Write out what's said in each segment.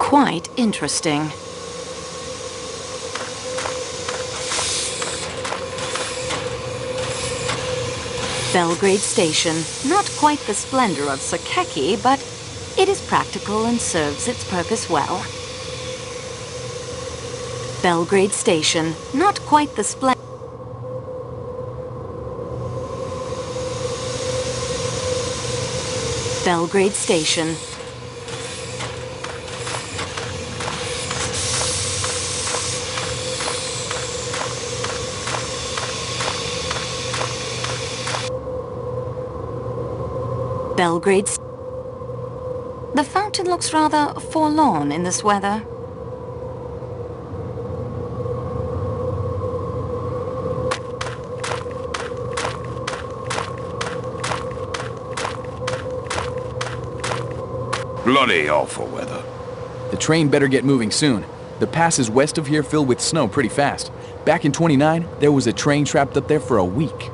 quite interesting. Belgrade Station. Not quite the splendor of Sakeki, but it is practical and serves its purpose well. Belgrade Station. Not quite the splendor. Belgrade Station. Belgrade. The fountain looks rather forlorn in this weather. Bloody awful weather. The train better get moving soon. The passes west of here fill with snow pretty fast. Back in '29, there was a train trapped up there for a week.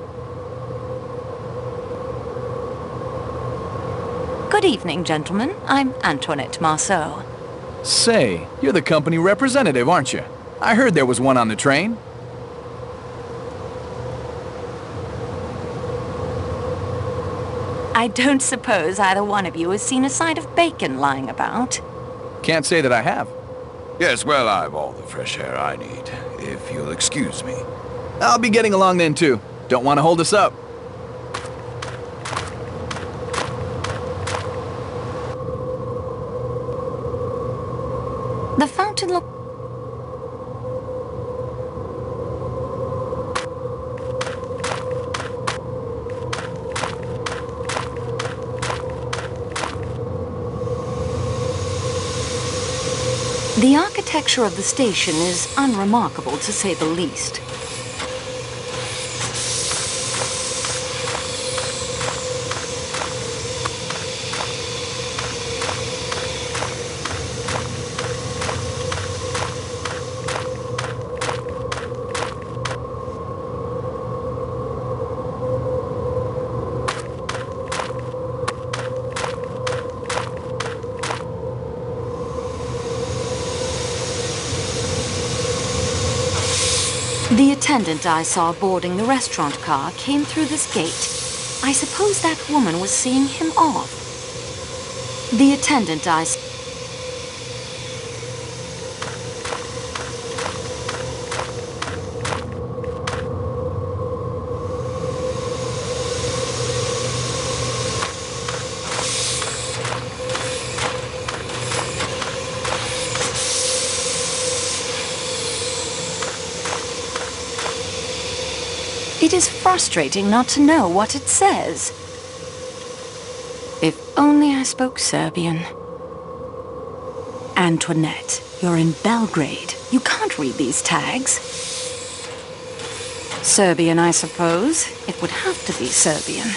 Good evening, gentlemen. I'm Antoinette Marsо. Say, you're the company representative, aren't you? I heard there was one on the train. I don't suppose either one of you has seen a side of bacon lying about. Can't say that I have. Yes, well, I've all the fresh air I need, if you'll excuse me. I'll be getting along then, too. Don't want to hold us up. The fountain look... The architecture of the station is unremarkable, to say the least. The attendant I saw boarding the restaurant car came through this gate. I suppose that woman was seeing him off. The attendant I saw... It is frustrating not to know what it says. If only I spoke Serbian. Antoinette, you're in Belgrade. You can't read these tags. Serbian, I suppose. It would have to be Serbian.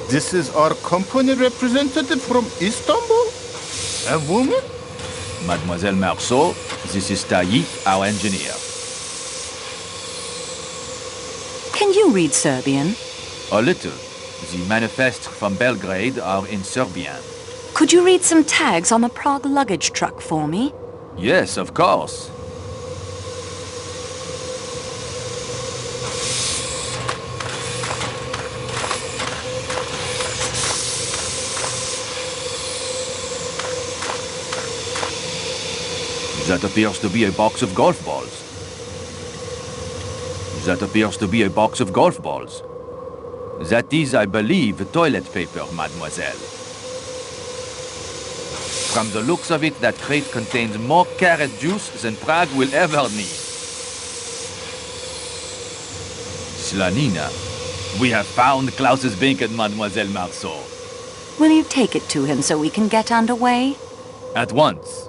This is our company representative from Istanbul? A woman? Mademoiselle Marso, this is Tayyip, our engineer. Can you read Serbian? A little. The manifests from Belgrade are in Serbian. Could you read some tags on the Prague luggage truck for me? Yes, of course. That appears to be a box of golf balls. That appears to be a box of golf balls. That is, I believe, toilet paper, mademoiselle. From the looks of it, that crate contains more carrot juice than Prague will ever need. Slanina, we have found Klaus's bacon, Mademoiselle Marso. Will you take it to him so we can get underway? At once.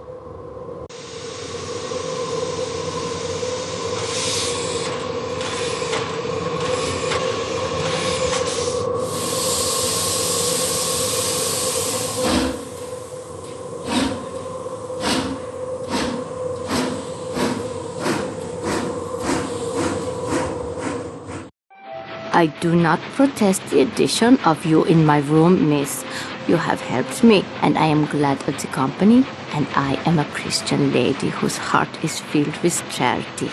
I do not protest the addition of you in my room, miss. You have helped me, and I am glad of the company, and I am a Christian lady whose heart is filled with charity.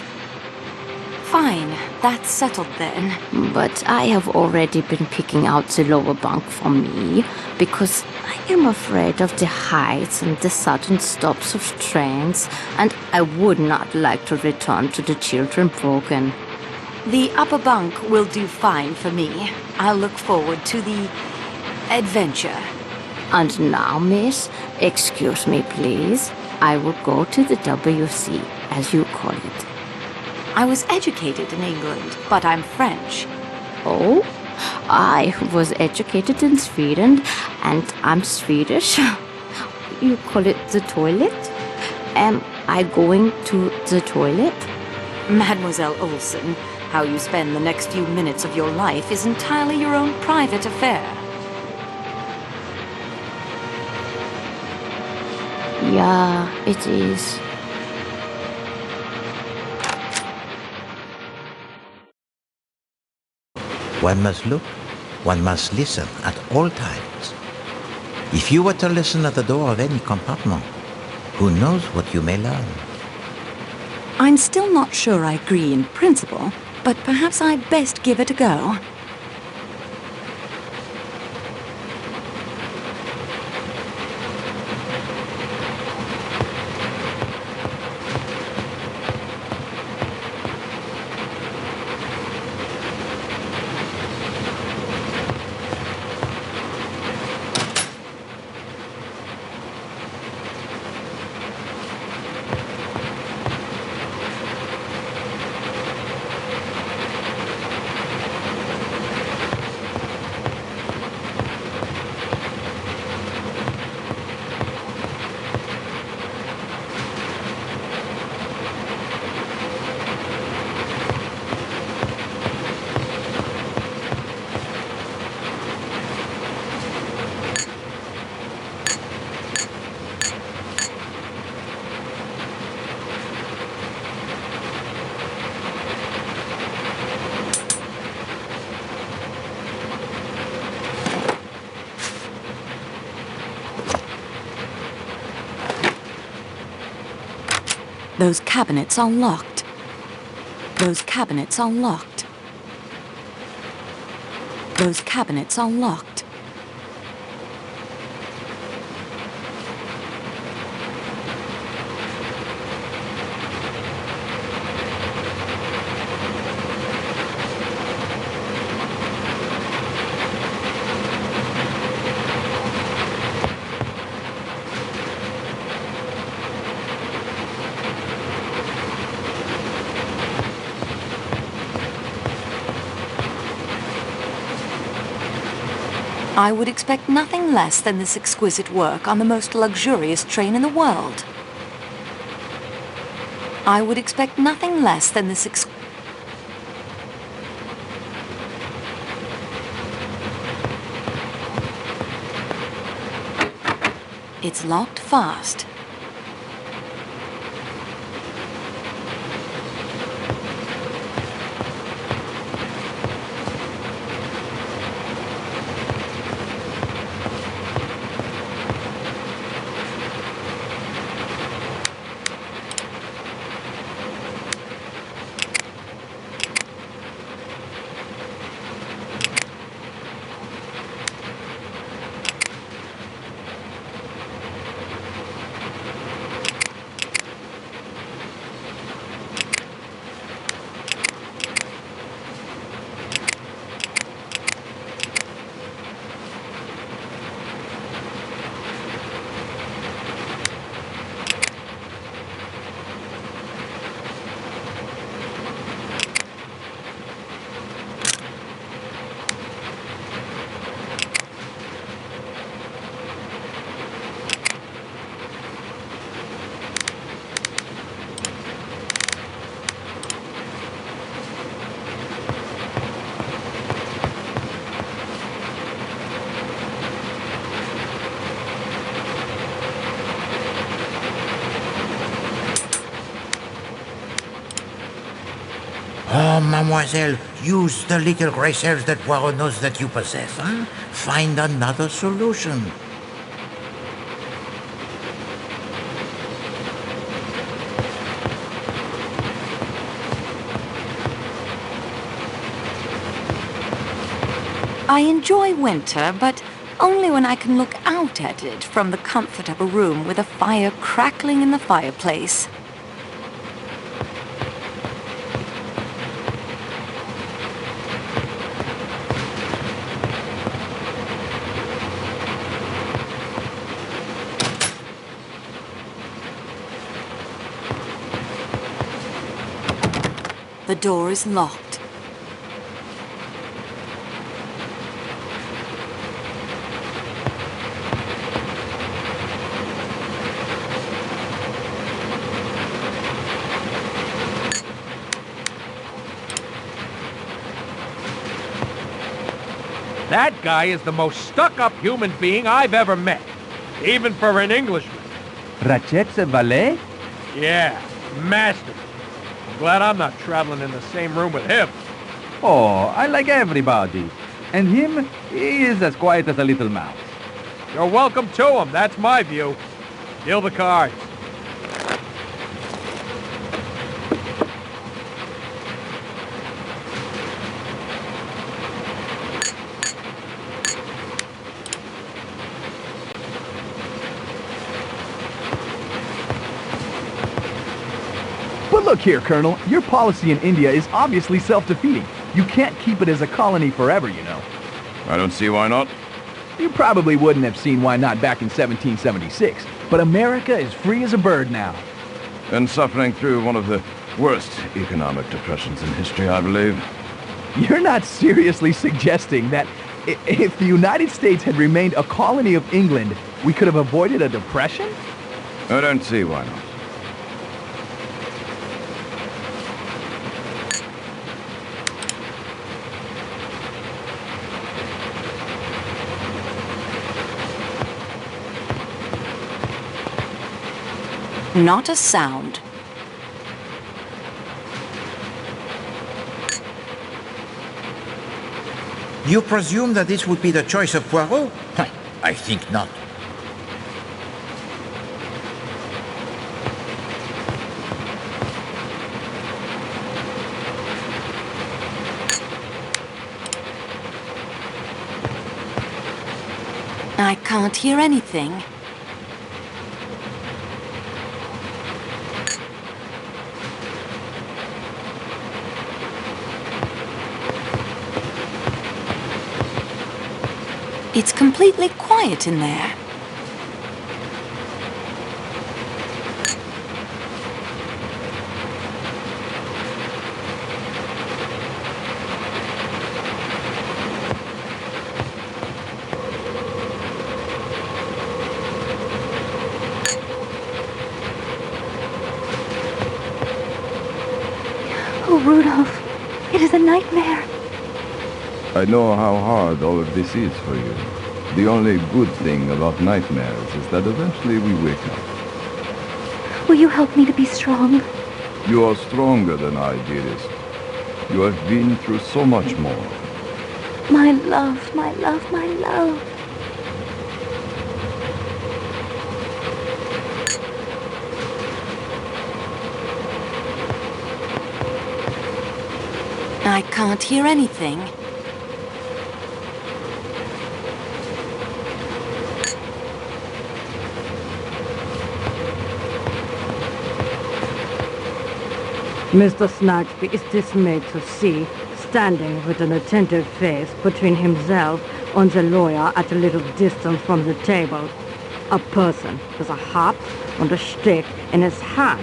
Fine, that's settled then. But I have already been picking out the lower bunk for me, because I am afraid of the heights and the sudden stops of trains, and I would not like to return to the children broken. The upper bunk will do fine for me. I'll look forward to the adventure. And now, miss, excuse me, please. I will go to the WC, as you call it. I was educated in England, but I'm French. Oh? I was educated in Sweden, and I'm Swedish. You call it the toilet? Am I going to the toilet? Mademoiselle Olsen, how you spend the next few minutes of your life is entirely your own private affair. Yeah, it is. One must look, one must listen at all times. If you were to listen at the door of any compartment, who knows what you may learn? I'm still not sure I agree in principle, but perhaps I'd best give it a go. Those cabinets are locked. Those cabinets are locked. Those cabinets are locked. I would expect nothing less than this exquisite work on the most luxurious train in the world. I would expect nothing less than this It's locked fast. Oh, mademoiselle, use the little gray cells that Poirot knows that you possess, huh? Find another solution. I enjoy winter, but only when I can look out at it from the comfort of a room with a fire crackling in the fireplace. The door is locked. That guy is the most stuck-up human being I've ever met, even for an Englishman. Rachet's valet? Yeah, master. I'm glad I'm not traveling in the same room with him. Oh, I like everybody. And him, he is as quiet as a little mouse. You're welcome to him, that's my view. Deal the cards. But look here, Colonel, your policy in India is obviously self-defeating. You can't keep it as a colony forever, you know. I don't see why not. You probably wouldn't have seen why not back in 1776, but America is free as a bird now. And suffering through one of the worst economic depressions in history, I believe. You're not seriously suggesting that if the United States had remained a colony of England, we could have avoided a depression? I don't see why not. Not a sound. You presume that this would be the choice of Poirot? I think not. I can't hear anything. It's completely quiet in there. Oh, Rudolph, it is a nightmare. I know how hard all of this is for you. The only good thing about nightmares is that eventually we wake up. Will you help me to be strong? You are stronger than I, dearest. You have been through so much more. My love, my love, my love. I can't hear anything. Mr. Snagsby is dismayed to see, standing with an attentive face between himself and the lawyer at a little distance from the table, a person with a hat and a stick in his hand,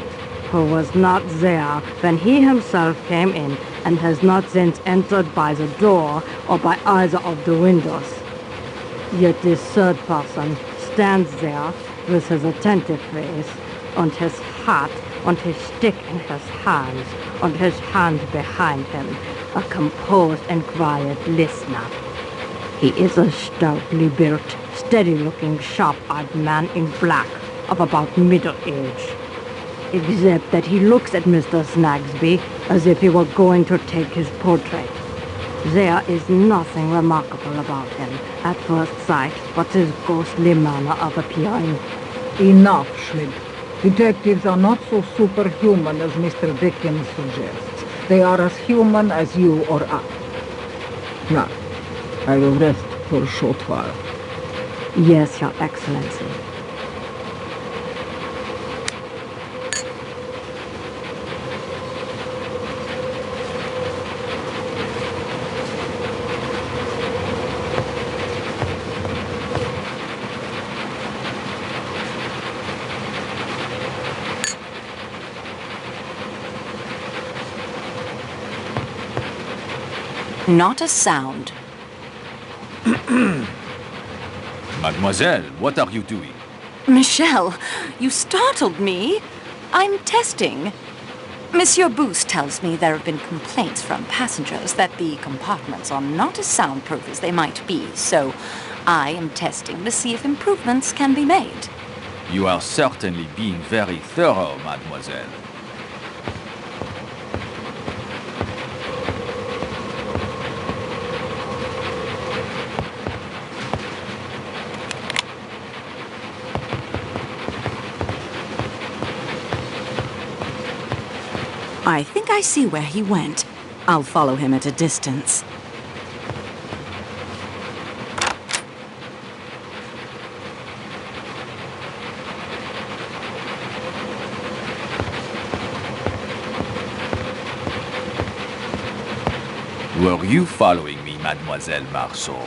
who was not there when he himself came in and has not since entered by the door or by either of the windows. Yet this third person stands there with his attentive face and his hat and his stick in his hands, and his hand behind him, a composed and quiet listener. He is a stoutly built, steady-looking, sharp-eyed man in black, of about middle age. except that he looks at Mr. Snagsby as if he were going to take his portrait. There is nothing remarkable about him at first sight but his ghostly manner of appearing. Enough, Schmidt. Detectives are not so superhuman as Mr. Dickens suggests. They are as human as you or I. Now, I will rest for a short while. Yes, Your Excellency. Not a sound. Mademoiselle, what are you doing? Michel, you startled me. I'm testing. Monsieur Boost tells me there have been complaints from passengers that the compartments are not as soundproof as they might be, so I am testing to see if improvements can be made. You are certainly being very thorough, mademoiselle. I think I see where he went. I'll follow him at a distance. Were you following me, Mademoiselle Marso?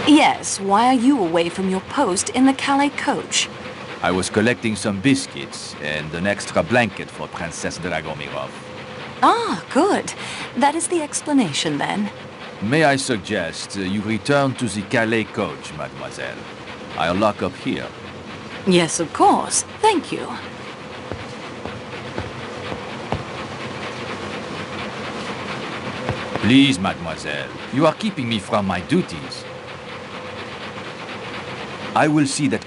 Yes, why are you away from your post in the Calais coach? I was collecting some biscuits and an extra blanket for Princess Dragomirov. Ah, good. That is the explanation, then. May I suggest you return to the Calais coach, mademoiselle? I'll lock up here. Yes, of course. Thank you. Please, mademoiselle, you are keeping me from my duties. I will see that...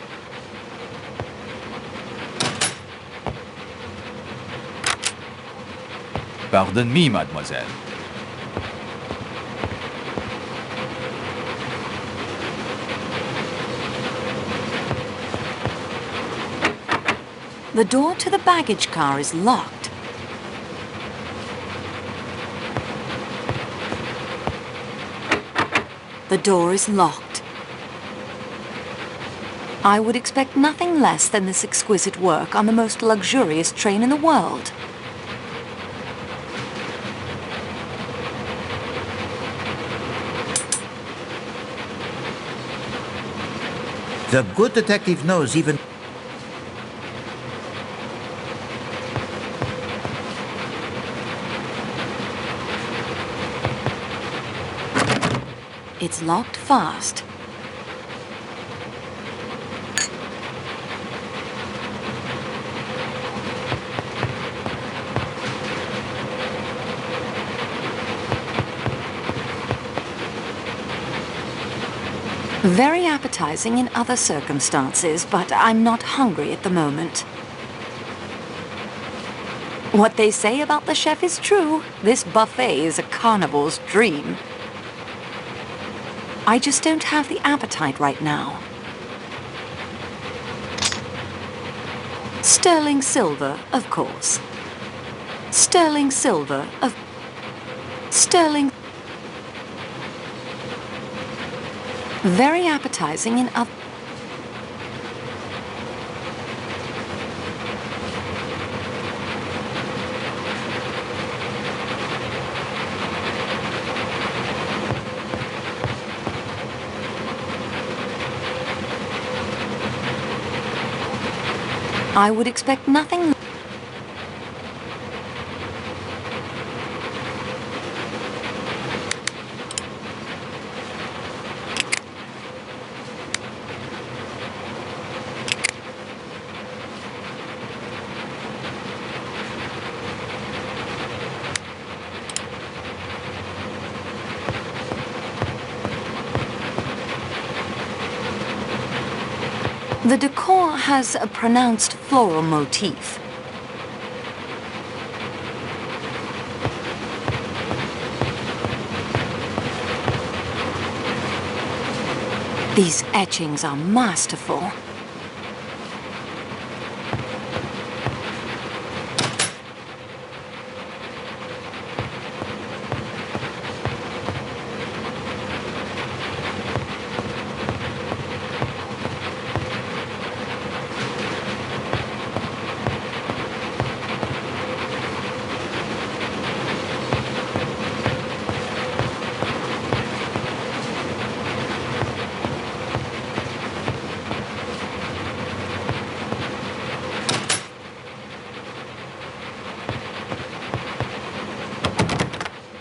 Pardon me, mademoiselle. The door to the baggage car is locked. The door is locked. I would expect nothing less than this exquisite work on the most luxurious train in the world. The good detective knows even... It's locked fast. Very appetizing in other circumstances, but I'm not hungry at the moment. What they say about the chef is true. This buffet is a carnival's dream. I just don't have the appetite right now. Sterling silver, of course. Sterling silver, of... Sterling... Very appetizing in other... I would expect nothing... The decor has a pronounced floral motif. These etchings are masterful.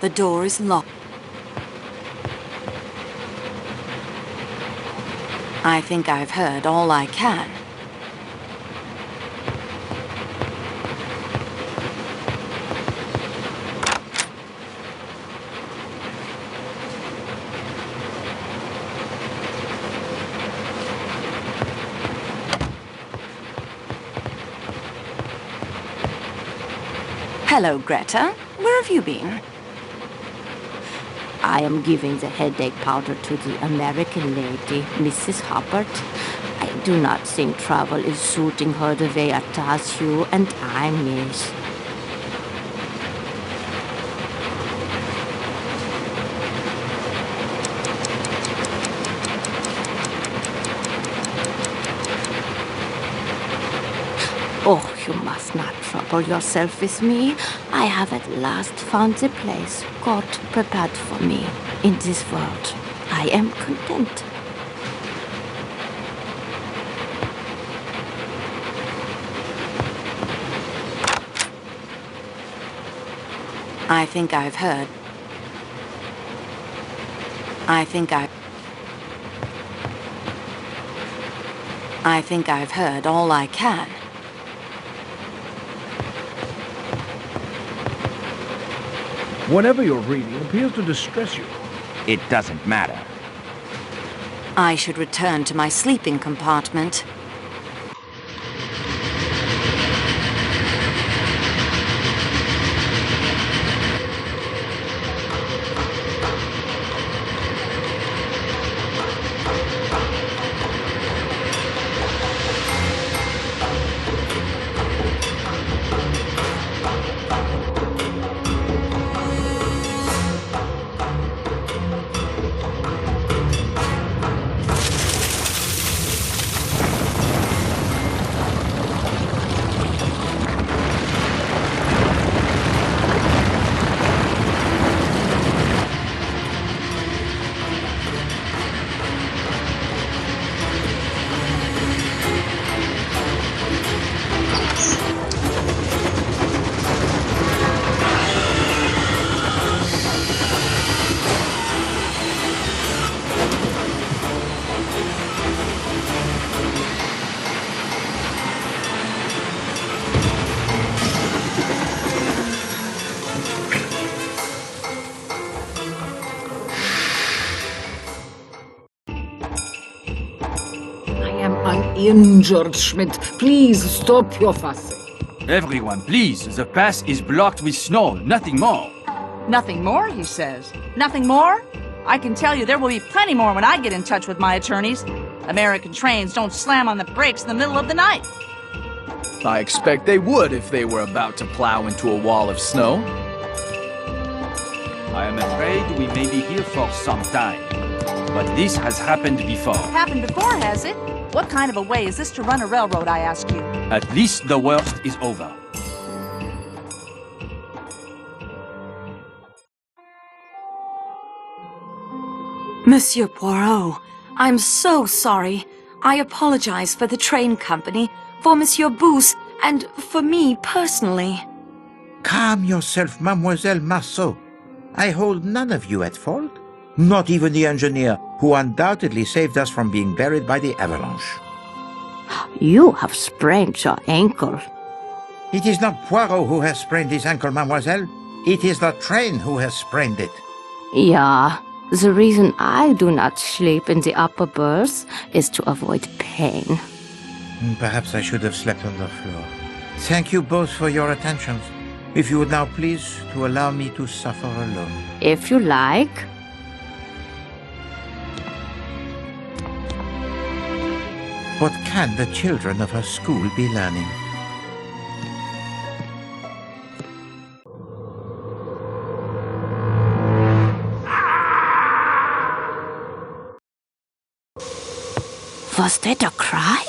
The door is locked. I think I've heard all I can. Hello, Greta. Where have you been? I am giving the headache powder to the American lady, Mrs. Hubbard. I do not think travel is suiting her the way it does you, and I miss. Oh, you must not trouble yourself with me. I have at last found the place God prepared for me in this world. I am content. I think I've heard. I think I've heard all I can. Whatever you're reading appears to distress you. It doesn't matter. I should return to my sleeping compartment. Uninjured, Schmidt. Please stop your fussing. Everyone, please. The pass is blocked with snow. Nothing more. Nothing more, he says. Nothing more? I can tell you there will be plenty more when I get in touch with my attorneys. American trains don't slam on the brakes in the middle of the night. I expect they would if they were about to plow into a wall of snow. I am afraid we may be here for some time. But this has happened before. Happened before, has it? What kind of a way is this to run a railroad, I ask you? At least the worst is over. Monsieur Poirot, I'm so sorry. I apologize for the train company, for Monsieur Booth, and for me personally. Calm yourself, Mademoiselle Marso. I hold none of you at fault. Not even the engineer, who undoubtedly saved us from being buried by the avalanche. You have sprained your ankle. It is not Poirot who has sprained his ankle, mademoiselle. It is the train who has sprained it. Yeah, the reason I do not sleep in the upper berth is to avoid pain. Perhaps I should have slept on the floor. Thank you both for your attentions. If you would now please to allow me to suffer alone. If you like. What can the children of her school be learning? Was that a cry?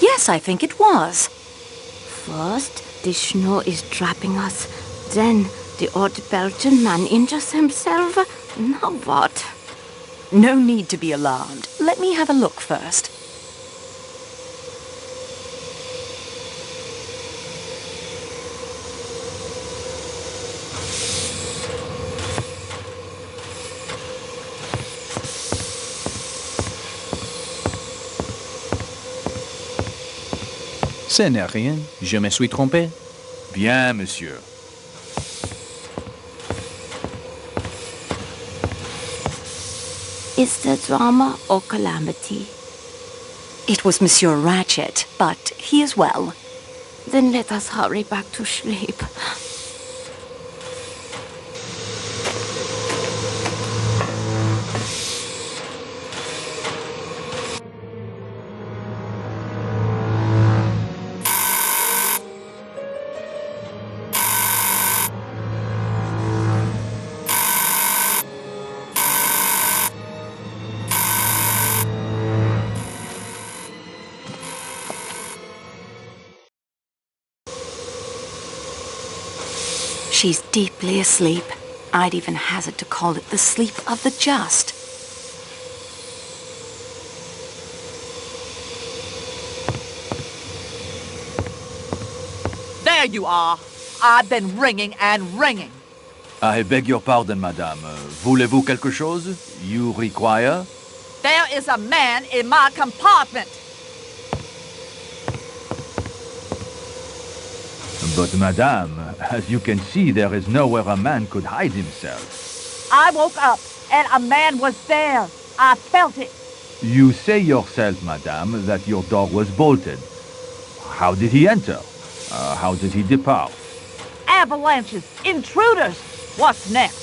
Yes, I think it was. First, the snow is trapping us. Then, the old Belgian man injures himself. Now what? No need to be alarmed. Let me have a look first. Ce n'est rien. Je me suis trompé. Bien, monsieur. Is there drama or calamity? It was Monsieur Ratchet, but he is well. Then let us hurry back to sleep. She's deeply asleep. I'd even hazard to call it the sleep of the just. There you are. I've been ringing and ringing. I beg your pardon, madame. Voulez-vous quelque chose? You require? There is a man in my compartment. But madame, as you can see, there is nowhere a man could hide himself. I woke up and a man was there. I felt it. You say yourself, madame, that your door was bolted. How did he enter? How did he depart? Avalanches, intruders. What's next?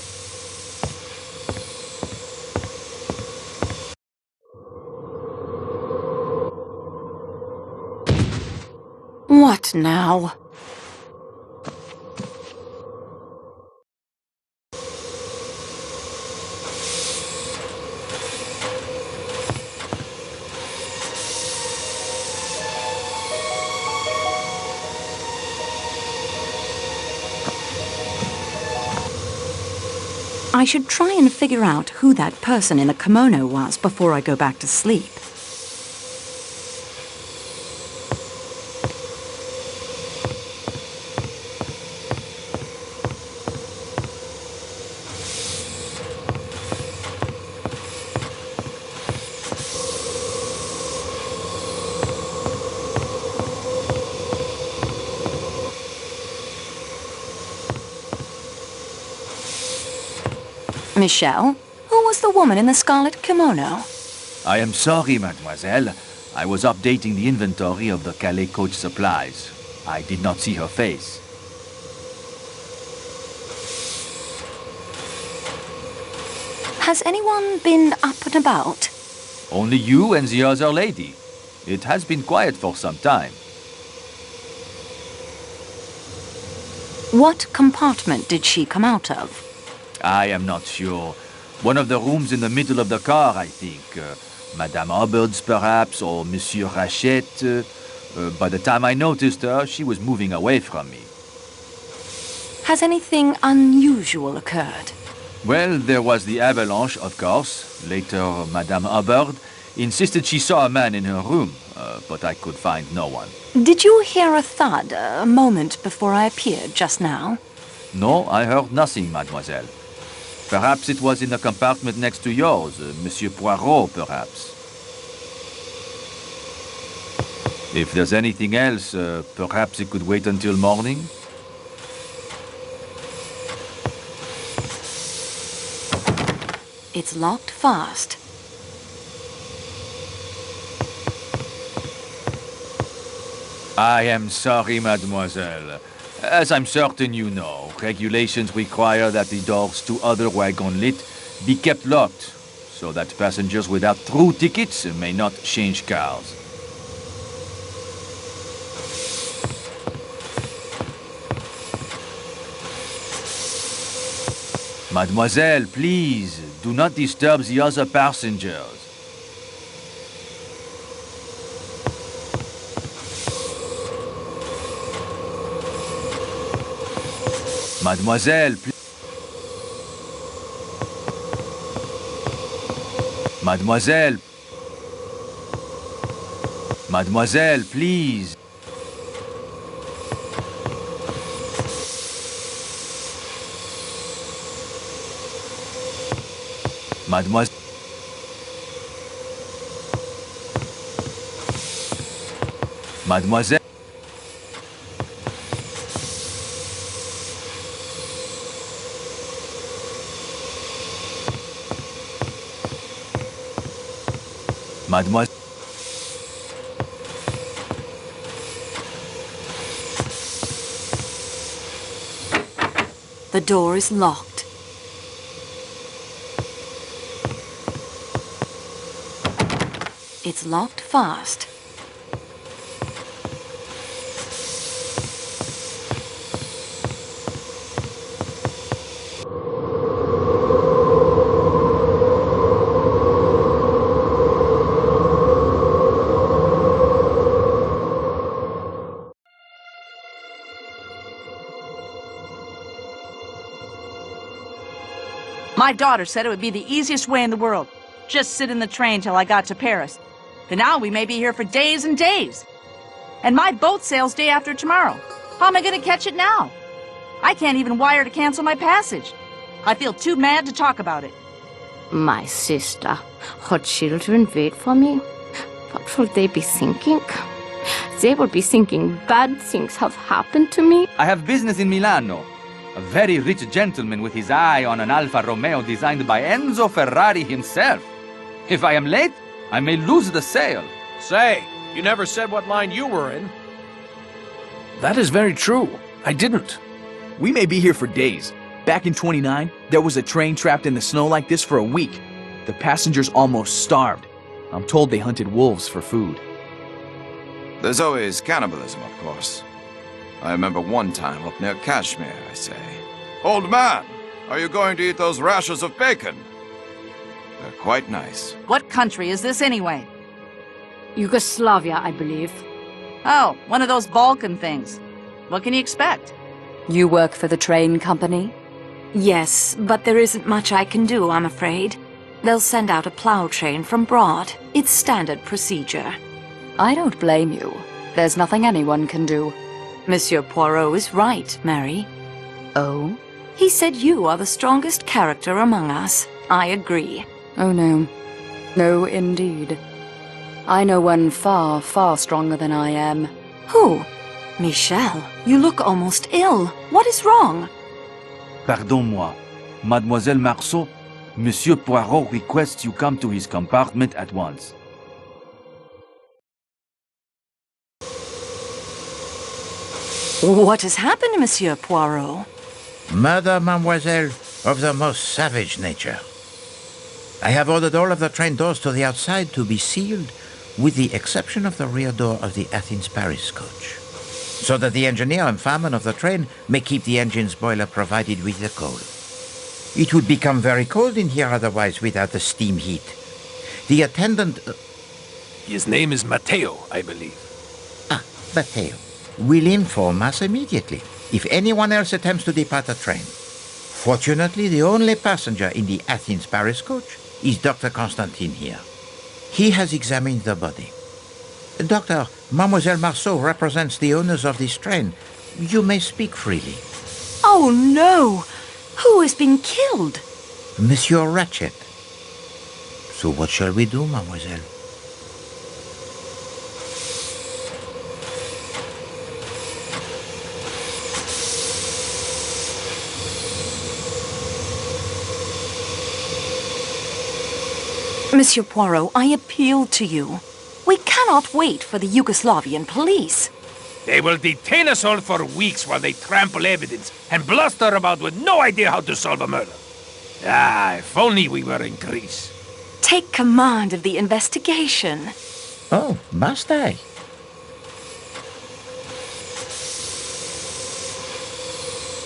What now? I should try and figure out who that person in the kimono was before I go back to sleep. Michelle, who was the woman in the scarlet kimono? I am sorry, mademoiselle. I was updating the inventory of the Calais coach supplies. I did not see her face. Has anyone been up and about? Only you and the other lady. It has been quiet for some time. What compartment did she come out of? I am not sure. One of the rooms in the middle of the car, I think. Madame Hubbard's, perhaps, or Monsieur Ratchet. By the time I noticed her, she was moving away from me. Has anything unusual occurred? Well, there was the avalanche, of course. Later, Madame Hubbard insisted she saw a man in her room, but I could find no one. Did you hear a thud a moment before I appeared just now? No, I heard nothing, mademoiselle. Perhaps it was in the compartment next to yours, Monsieur Poirot, perhaps. If there's anything else, perhaps it could wait until morning? It's locked fast. I am sorry, mademoiselle. As I'm certain you know, regulations require that the doors to other wagonlets be kept locked, so that passengers without through tickets may not change cars. Mademoiselle, please, do not disturb the other passengers. Mademoiselle, Mademoiselle. Mademoiselle, please. Mademoiselle. Mademoiselle. Mademoiselle. The door is locked. It's locked fast. My daughter said it would be the easiest way in the world. Just sit in the train till I got to Paris. But now we may be here for days and days. And my boat sails day after tomorrow. How am I going to catch it now? I can't even wire to cancel my passage. I feel too mad to talk about it. My sister, her children wait for me. What will they be thinking? They will be thinking bad things have happened to me. I have business in Milano. A very rich gentleman with his eye on an Alfa Romeo designed by Enzo Ferrari himself. If I am late, I may lose the sale. Say, you never said what line you were in. That is very true. I didn't. We may be here for days. Back in 29, there was a train trapped in the snow like this for a week. The passengers almost starved. I'm told they hunted wolves for food. There's always cannibalism, of course. I remember one time up near Kashmir, I say, "Old man, are you going to eat those rashers of bacon?" They're quite nice. What country is this anyway? Yugoslavia, I believe. Oh, one of those Balkan things. What can you expect? You work for the train company? Yes, but there isn't much I can do, I'm afraid. They'll send out a plow train from Broad. It's standard procedure. I don't blame you. There's nothing anyone can do. Monsieur Poirot is right, Mary. Oh? He said you are the strongest character among us. I agree. Oh, no. No, indeed. I know one far, far stronger than I am. Who? Michel, you look almost ill. What is wrong? Pardon-moi. Mademoiselle Marso, Monsieur Poirot requests you come to his compartment at once. What has happened, Monsieur Poirot? Murder, mademoiselle, of the most savage nature. I have ordered all of the train doors to the outside to be sealed, with the exception of the rear door of the Athens-Paris coach, so that the engineer and fireman of the train may keep the engine's boiler provided with the coal. It would become very cold in here otherwise without the steam heat. The attendant... His name is Matteo, I believe. Ah, Matteo. Will inform us immediately if anyone else attempts to depart the train. Fortunately, the only passenger in the Athens-Paris coach is Dr. Constantine here. He has examined the body. Doctor, Mademoiselle Marso represents the owners of this train. You may speak freely. Oh, no! Who has been killed? Monsieur Ratchet. So what shall we do, mademoiselle? Monsieur Poirot, I appeal to you. We cannot wait for the Yugoslavian police. They will detain us all for weeks while they trample evidence and bluster about with no idea how to solve a murder. Ah, if only we were in Greece. Take command of the investigation. Oh, must I?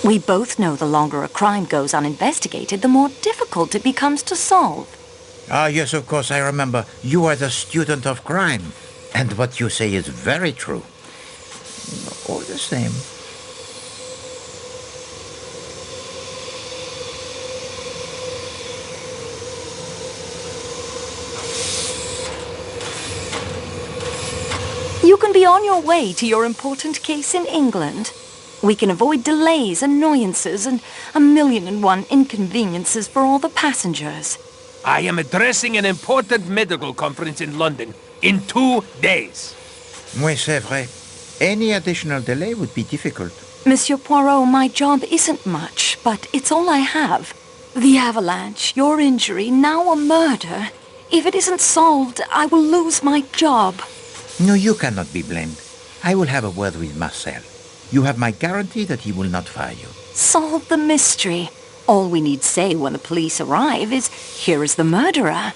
We both know the longer a crime goes uninvestigated, the more difficult it becomes to solve. Ah, yes, of course, I remember. You are the student of crime. And what you say is very true. All the same. You can be on your way to your important case in England. We can avoid delays, annoyances, and 1,000,001 inconveniences for all the passengers. I am addressing an important medical conference in London in 2 days. Oui, c'est vrai. Any additional delay would be difficult. Monsieur Poirot, my job isn't much, but it's all I have. The avalanche, your injury, now a murder. If it isn't solved, I will lose my job. No, you cannot be blamed. I will have a word with Marcel. You have my guarantee that he will not fire you. Solve the mystery. All we need say when the police arrive is, here is the murderer.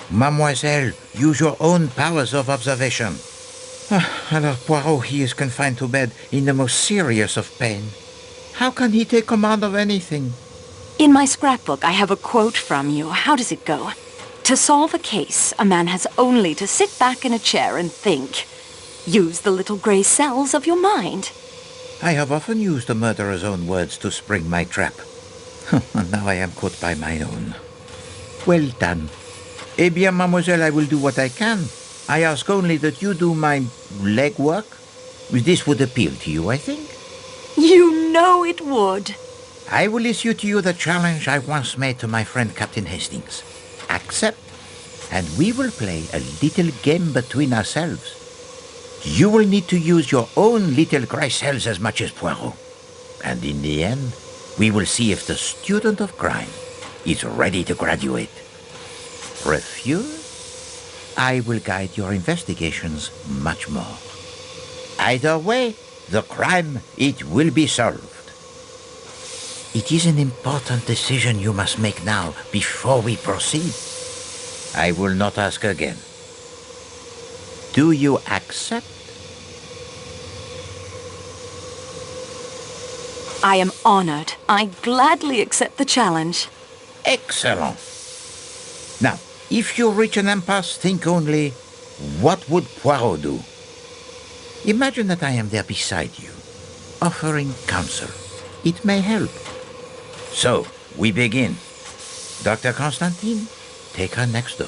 Mademoiselle, use your own powers of observation. Alors, Poirot, he is confined to bed in the most serious of pain. How can he take command of anything? In my scrapbook, I have a quote from you. How does it go? To solve a case, a man has only to sit back in a chair and think. Use the little gray cells of your mind. I have often used the murderer's own words to spring my trap. Now I am caught by my own. Well done. Eh bien, mademoiselle, I will do what I can. I ask only that you do my legwork. This would appeal to you, I think. You know it would. I will issue to you the challenge I once made to my friend Captain Hastings. Accept, and we will play a little game between ourselves. You will need to use your own little gray cells as much as Poirot. And in the end, we will see if the student of crime is ready to graduate. Refuse? I will guide your investigations much more. Either way, the crime, it will be solved. It is an important decision you must make now before we proceed. I will not ask again. Do you accept? I am honored. I gladly accept the challenge. Excellent. Now, if you reach an impasse, think only, what would Poirot do? Imagine that I am there beside you, offering counsel. It may help. So, we begin. Dr. Constantine, take her next door.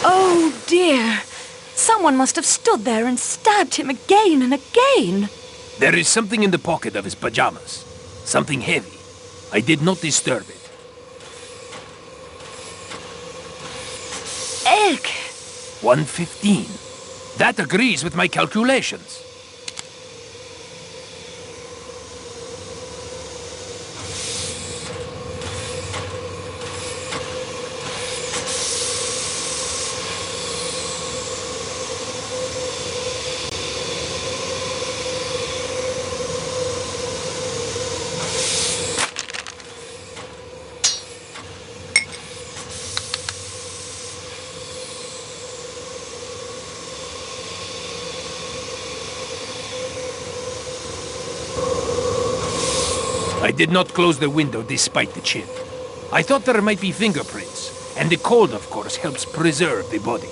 Oh, dear. Someone must have stood there and stabbed him again and again. There is something in the pocket of his pajamas. Something heavy. I did not disturb it. Egg. 115. That agrees with my calculations. I did not close the window despite the chill. I thought there might be fingerprints, and the cold, of course, helps preserve the body.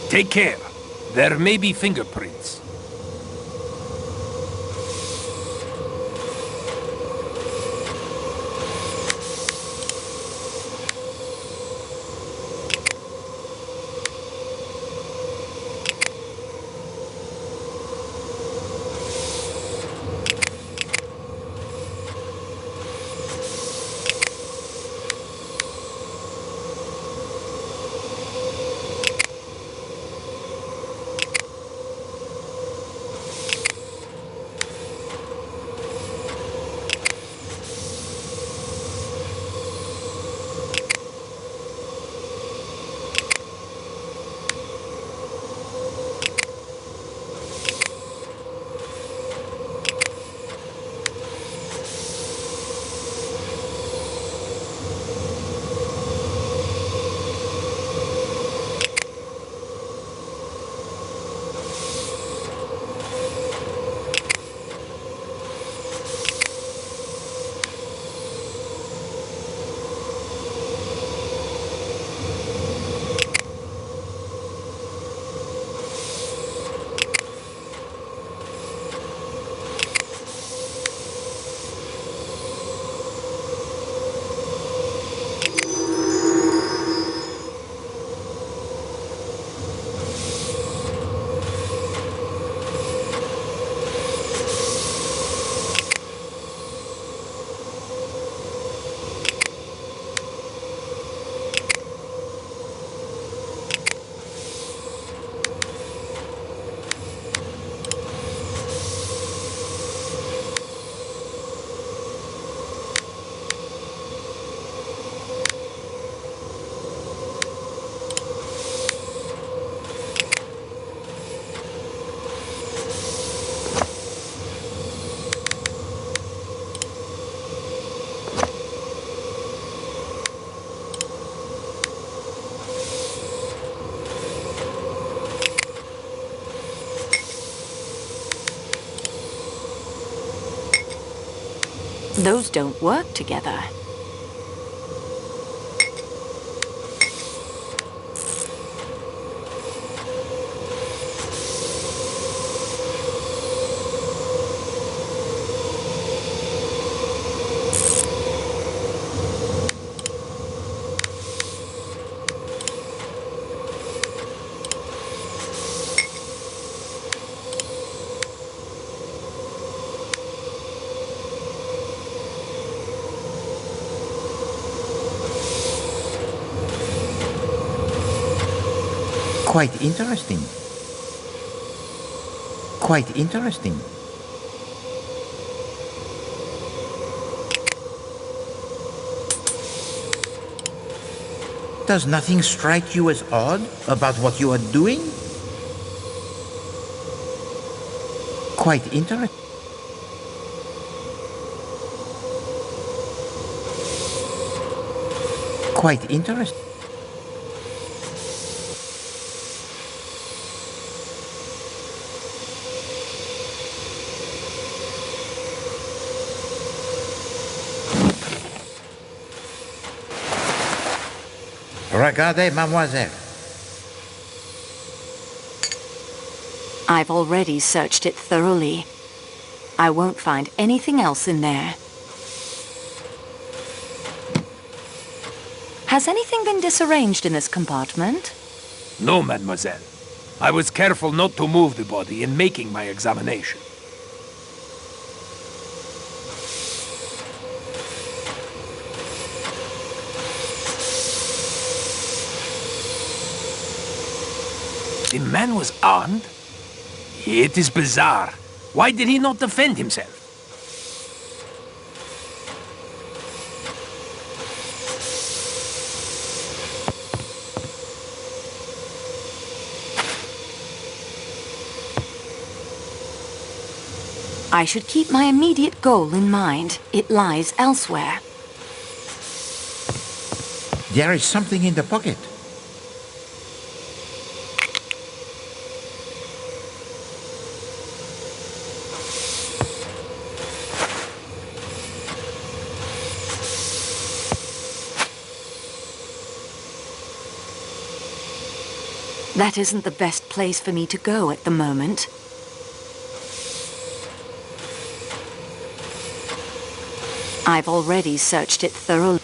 Take care. There may be fingerprints. Those don't work together. Quite interesting. Quite interesting. Does nothing strike you as odd about what you are doing? Quite interesting. Quite interesting. Regardez, mademoiselle. I've already searched it thoroughly. I won't find anything else in there. Has anything been disarranged in this compartment? No, mademoiselle. I was careful not to move the body in making my examination. The man was armed? It is bizarre. Why did he not defend himself? I should keep my immediate goal in mind. It lies elsewhere. There is something in the pocket. That isn't the best place for me to go at the moment. I've already searched it thoroughly.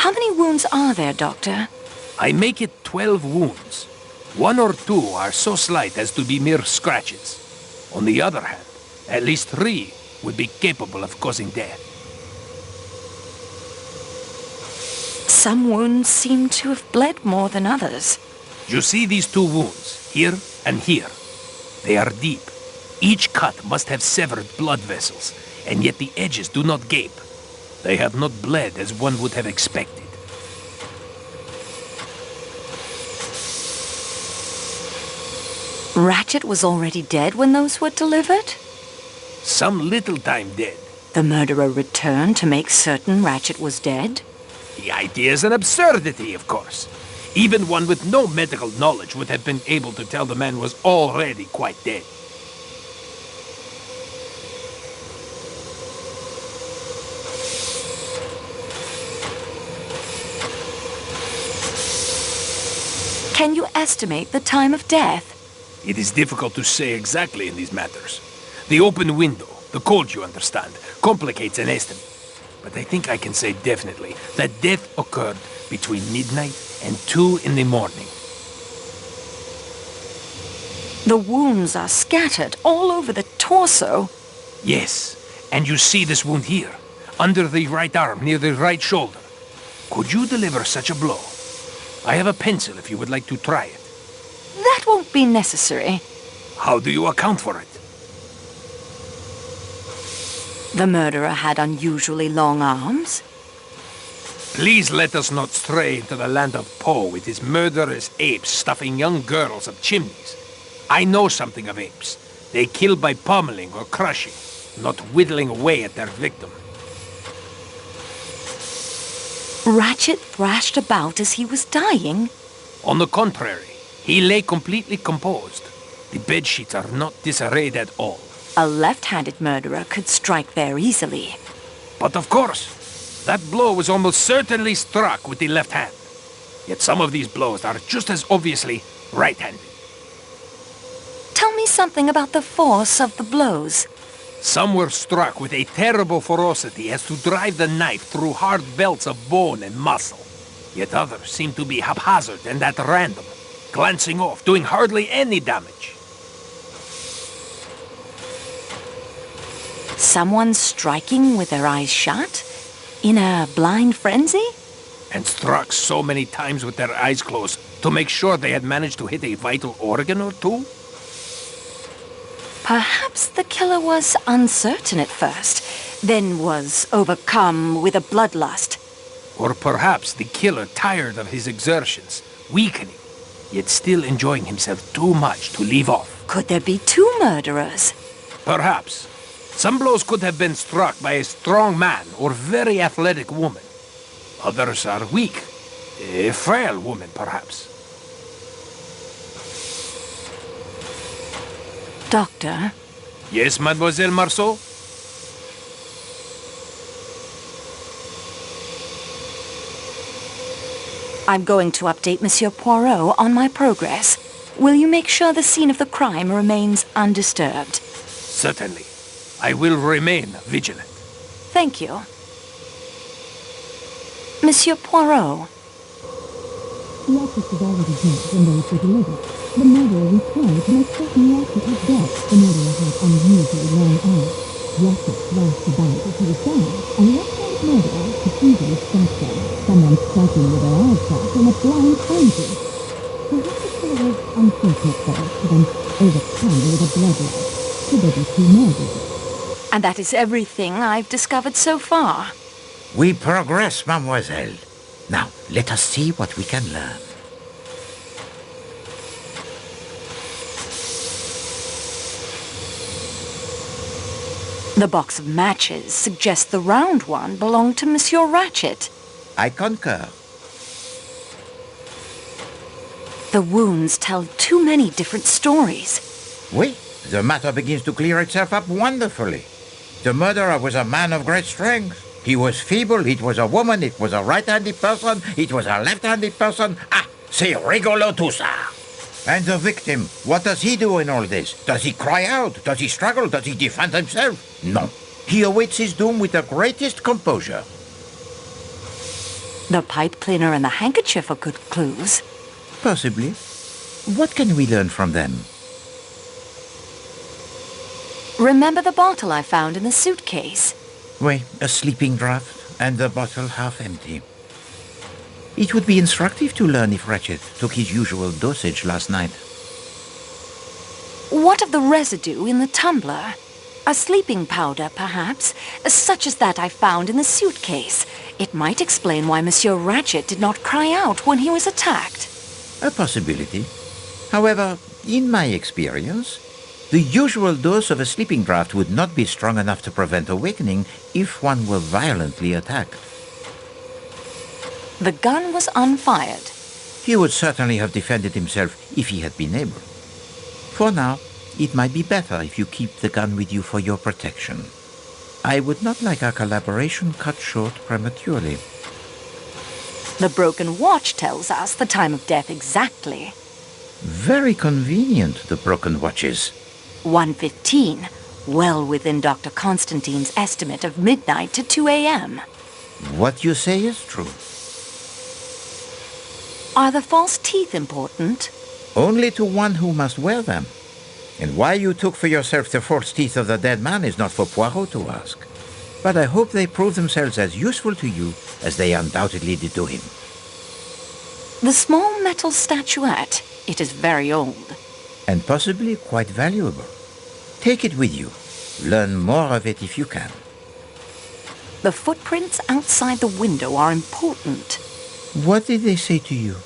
How many wounds are there, Doctor? I make it 12 wounds. 1 or 2 are so slight as to be mere scratches. On the other hand, at least 3 would be capable of causing death. Some wounds seem to have bled more than others. You see these 2 wounds, here and here. They are deep. Each cut must have severed blood vessels, and yet the edges do not gape. They have not bled as one would have expected. Ratchet was already dead when those were delivered? Some little time dead. The murderer returned to make certain Ratchet was dead? The idea is an absurdity, of course. Even one with no medical knowledge would have been able to tell the man was already quite dead. Can you estimate the time of death? It is difficult to say exactly in these matters. The open window, the cold, you understand, complicates an estimate. But I think I can say definitely that death occurred between midnight and 2 in the morning. The wounds are scattered all over the torso. Yes, and you see this wound here, under the right arm, near the right shoulder. Could you deliver such a blow? I have a pencil if you would like to try it. That won't be necessary. How do you account for it? The murderer had unusually long arms. Please let us not stray into the land of Poe with his murderous apes stuffing young girls up chimneys. I know something of apes. They kill by pummeling or crushing, not whittling away at their victim. Ratchet thrashed about as he was dying? On the contrary, he lay completely composed. The bedsheets are not disarrayed at all. A left-handed murderer could strike there easily. But of course, that blow was almost certainly struck with the left hand. Yet some of these blows are just as obviously right-handed. Tell me something about the force of the blows. Some were struck with a terrible ferocity as to drive the knife through hard belts of bone and muscle. Yet others seemed to be haphazard and at random, glancing off, doing hardly any damage. Someone striking with their eyes shut? In a blind frenzy? And struck so many times with their eyes closed to make sure they had managed to hit a vital organ or two? Perhaps the killer was uncertain at first, then was overcome with a bloodlust. Or perhaps the killer tired of his exertions, weakening, yet still enjoying himself too much to leave off. Could there be two murderers? Perhaps. Some blows could have been struck by a strong man or very athletic woman. Others are weak, a frail woman, perhaps. Doctor? Yes, Mademoiselle Marso? I'm going to update Monsieur Poirot on my progress. Will you make sure the scene of the crime remains undisturbed? Certainly. I will remain vigilant. Thank you. Monsieur Poirot. The office is already here when those were delivered. The murderer returned to make certain Ratchet was dead. The murderer had unusually long arms. Ratchet thrashed about as he was dying, and the left-handed murderer could easily strike them. Someone striking with their eyes shut in a blind frenzy. Perhaps the killer was unfortunate first, then overcome with a bloodlust. Could there be two murders? And that is everything I've discovered so far. We progress, mademoiselle. Now, let us see what we can learn. The box of matches suggests the round one belonged to Monsieur Ratchet. I concur. The wounds tell too many different stories. Oui, the matter begins to clear itself up wonderfully. The murderer was a man of great strength. He was feeble, it was a woman, it was a right-handed person, it was a left-handed person. Ah, c'est rigolo tout ça. And the victim, what does he do in all this? Does he cry out? Does he struggle? Does he defend himself? No. He awaits his doom with the greatest composure. The pipe cleaner and the handkerchief are good clues. Possibly. What can we learn from them? Remember the bottle I found in the suitcase? Oui, a sleeping draught, and the bottle half empty. It would be instructive to learn if Ratchet took his usual dosage last night. What of the residue in the tumbler? A sleeping powder, perhaps, such as that I found in the suitcase. It might explain why Monsieur Ratchet did not cry out when he was attacked. A possibility. However, in my experience, The usual dose of a sleeping draught would not be strong enough to prevent awakening if one were violently attacked. The gun was unfired. He would certainly have defended himself if he had been able. For now, it might be better if you keep the gun with you for your protection. I would not like our collaboration cut short prematurely. The broken watch tells us the time of death exactly. Very convenient, the broken watches. 1:15, well within Dr. Constantine's estimate of midnight to 2 a.m. What you say is true. Are the false teeth important? Only to one who must wear them. And why you took for yourself the false teeth of the dead man is not for Poirot to ask. But I hope they prove themselves as useful to you as they undoubtedly did to him. The small metal statuette. It is very old. And possibly quite valuable. Take it with you. Learn more of it if you can. The footprints outside the window are important. What did they say to you?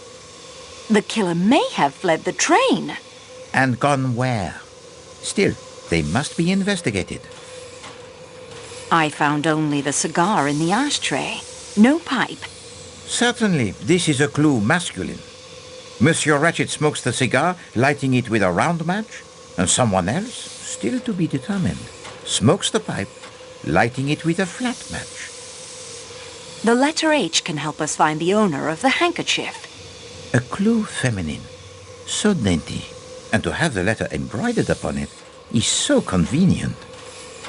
The killer may have fled the train. And gone where? Still, they must be investigated. I found only the cigar in the ashtray. No pipe. Certainly, this is a clue masculine. Monsieur Ratchet smokes the cigar, lighting it with a round match, and someone else, still to be determined, smokes the pipe, lighting it with a flat match. The letter H can help us find the owner of the handkerchief. A clue feminine, so dainty, and to have the letter embroidered upon it is so convenient.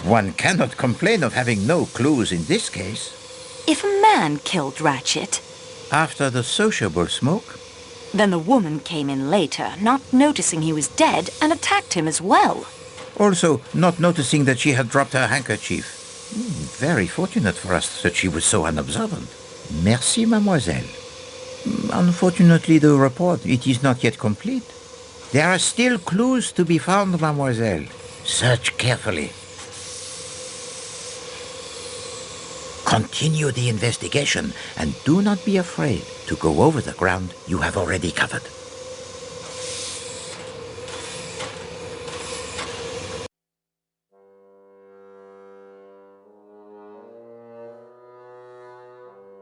One cannot complain of having no clues in this case. If a man killed Ratchet... After the sociable smoke? Then the woman came in later, not noticing he was dead, and attacked him as well. Also, not noticing that she had dropped her handkerchief. Very fortunate for us that she was so unobservant. Merci, mademoiselle. Unfortunately, the report, it is not yet complete. There are still clues to be found, mademoiselle. Search carefully. Continue the investigation and do not be afraid to go over the ground you have already covered.